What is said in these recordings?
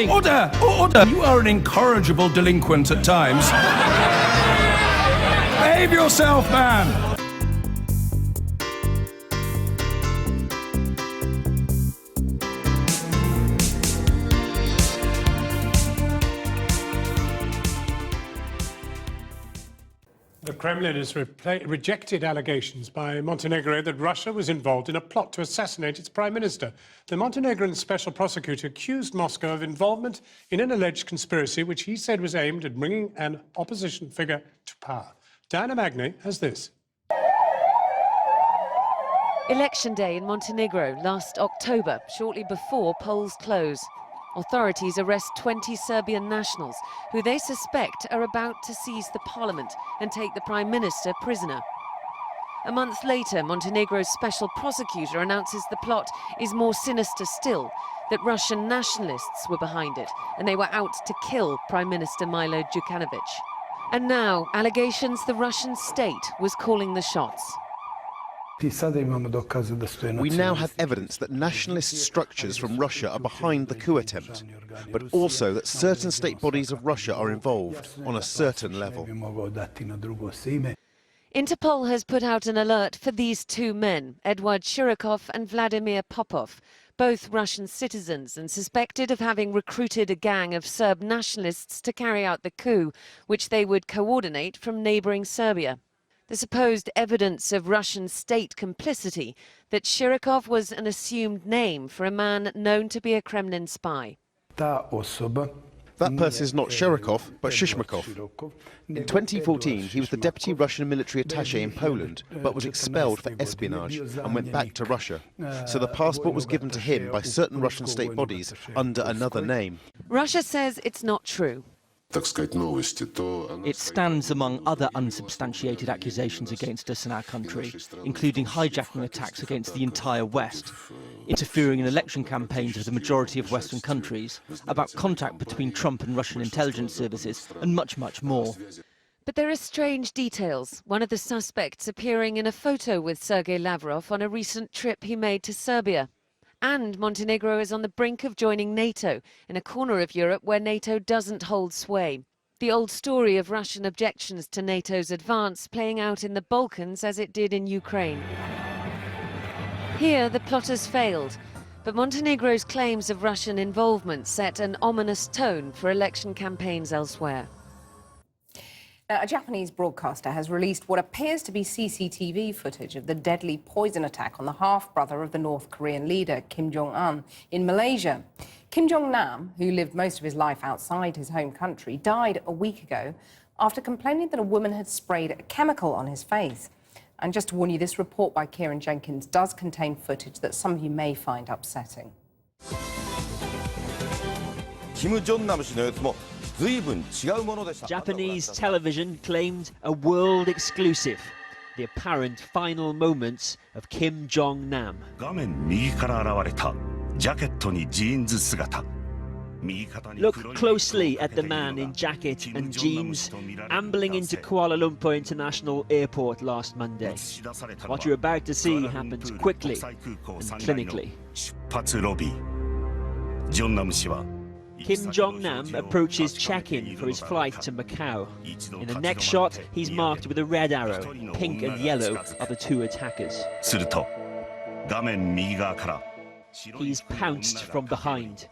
Order! Order! You are an incorrigible delinquent at times. Behave yourself, man! The Kremlin has rejected allegations by Montenegro that Russia was involved in a plot to assassinate its prime minister. The Montenegrin special prosecutor accused Moscow of involvement in an alleged conspiracy which he said was aimed at bringing an opposition figure to power. Diana Magni has this. Election day in Montenegro last October, shortly before polls close. Authorities arrest 20 Serbian nationals who they suspect are about to seize the parliament and take the prime minister prisoner. A month later, Montenegro's special prosecutor announces the plot is more sinister still, that Russian nationalists were behind it and they were out to kill Prime Minister Milo Djukanovic. And now, allegations the Russian state was calling the shots. We now have evidence that nationalist structures from Russia are behind the coup attempt, but also that certain state bodies of Russia are involved on a certain level. Interpol has put out an alert for these two men, Eduard Shirokov and Vladimir Popov, both Russian citizens and suspected of having recruited a gang of Serb nationalists to carry out the coup, which they would coordinate from neighbouring Serbia. The supposed evidence of Russian state complicity, that Shirokov was an assumed name for a man known to be a Kremlin spy. That person is not Shirokov, but Shishmakov. In 2014, he was the deputy Russian military attaché in Poland, but was expelled for espionage and went back to Russia. So the passport was given to him by certain Russian state bodies under another name. Russia says it's not true. It stands among other unsubstantiated accusations against us in our country, including hijacking attacks against the entire West, interfering in election campaigns of the majority of Western countries, about contact between Trump and Russian intelligence services, and much, much more. But there are strange details. One of the suspects appearing in a photo with Sergei Lavrov on a recent trip he made to Serbia. And Montenegro is on the brink of joining NATO, in a corner of Europe where NATO doesn't hold sway. The old story of Russian objections to NATO's advance playing out in the Balkans as it did in Ukraine. Here, the plotters failed, but Montenegro's claims of Russian involvement set an ominous tone for election campaigns elsewhere. A Japanese broadcaster has released what appears to be CCTV footage of the deadly poison attack on the half-brother of the North Korean leader, Kim Jong-un, in Malaysia. Kim Jong-nam, who lived most of his life outside his home country, died a week ago after complaining that a woman had sprayed a chemical on his face. And just to warn you, this report by Kieran Jenkins does contain footage that some of you may find upsetting. Kim Jong-nam氏のやつも Japanese television claimed a world exclusive, the apparent final moments of Kim Jong-nam. Look closely at the man in jacket and jeans ambling into Kuala Lumpur International Airport last Monday. What you're about to see happens quickly and clinically. Kim Jong-nam approaches check-in for his flight to Macau. In the next shot, he's marked with a red arrow. Pink and yellow are the two attackers. He's pounced from behind.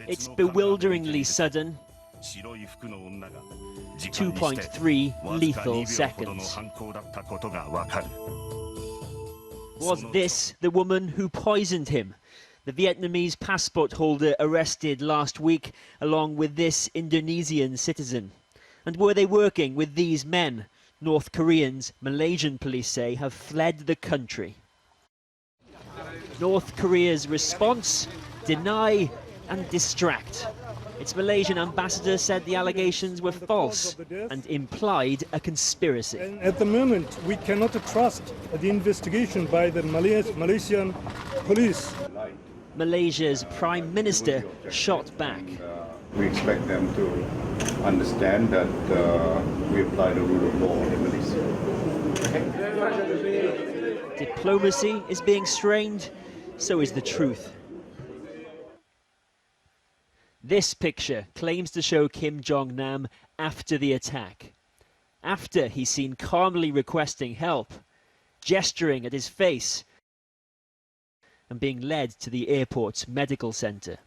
It's bewilderingly sudden. 2.3 lethal seconds. Was this the woman who poisoned him? The Vietnamese passport holder arrested last week, along with this Indonesian citizen. And were they working with these men? North Koreans, Malaysian police say, have fled the country. North Korea's response? Deny and distract. Its Malaysian ambassador said the allegations were false and implied a conspiracy. And at the moment, we cannot trust the investigation by the Malaysian police. Malaysia's Prime Minister shot back. We expect them to understand that we apply the rule of law in Malaysia. Diplomacy is being strained. so is the truth. This picture claims to show Kim Jong-nam after the attack. After he's seen calmly requesting help, gesturing at his face, and being led to the airport's medical center.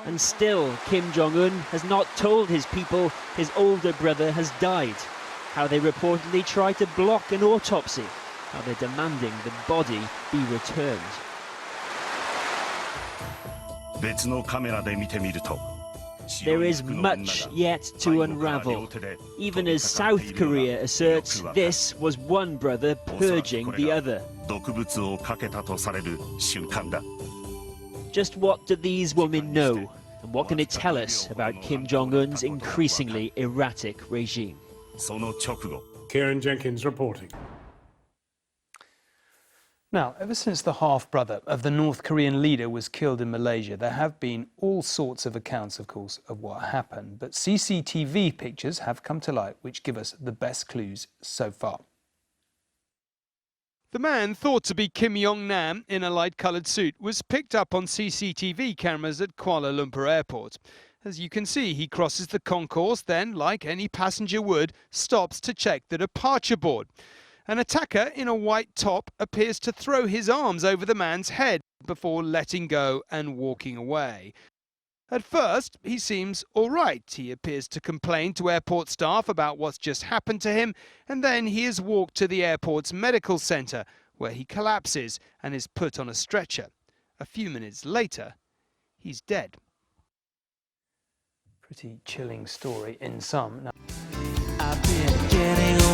And still, Kim Jong-un has not told his people his older brother has died, how they reportedly tried to block an autopsy, how they're demanding the body be returned. There is much yet to unravel, even as South Korea asserts this was one brother purging the other. Just what do these women know, and what can it tell us about Kim Jong-un's increasingly erratic regime? Kieran Jenkins reporting. Now, ever since the half-brother of the North Korean leader was killed in Malaysia, there have been all sorts of accounts, of course, of what happened. But CCTV pictures have come to light which give us the best clues so far. The man thought to be Kim Jong-nam in a light-coloured suit was picked up on CCTV cameras at Kuala Lumpur Airport. As you can see, he crosses the concourse, then, like any passenger would, stops to check the departure board. An attacker in a white top appears to throw his arms over the man's head before letting go and walking away. At first, he seems all right. He appears to complain to airport staff about what's just happened to him, and then he is walked to the airport's medical centre, where he collapses and is put on a stretcher. A few minutes later, he's dead. Pretty chilling story in some. I've been getting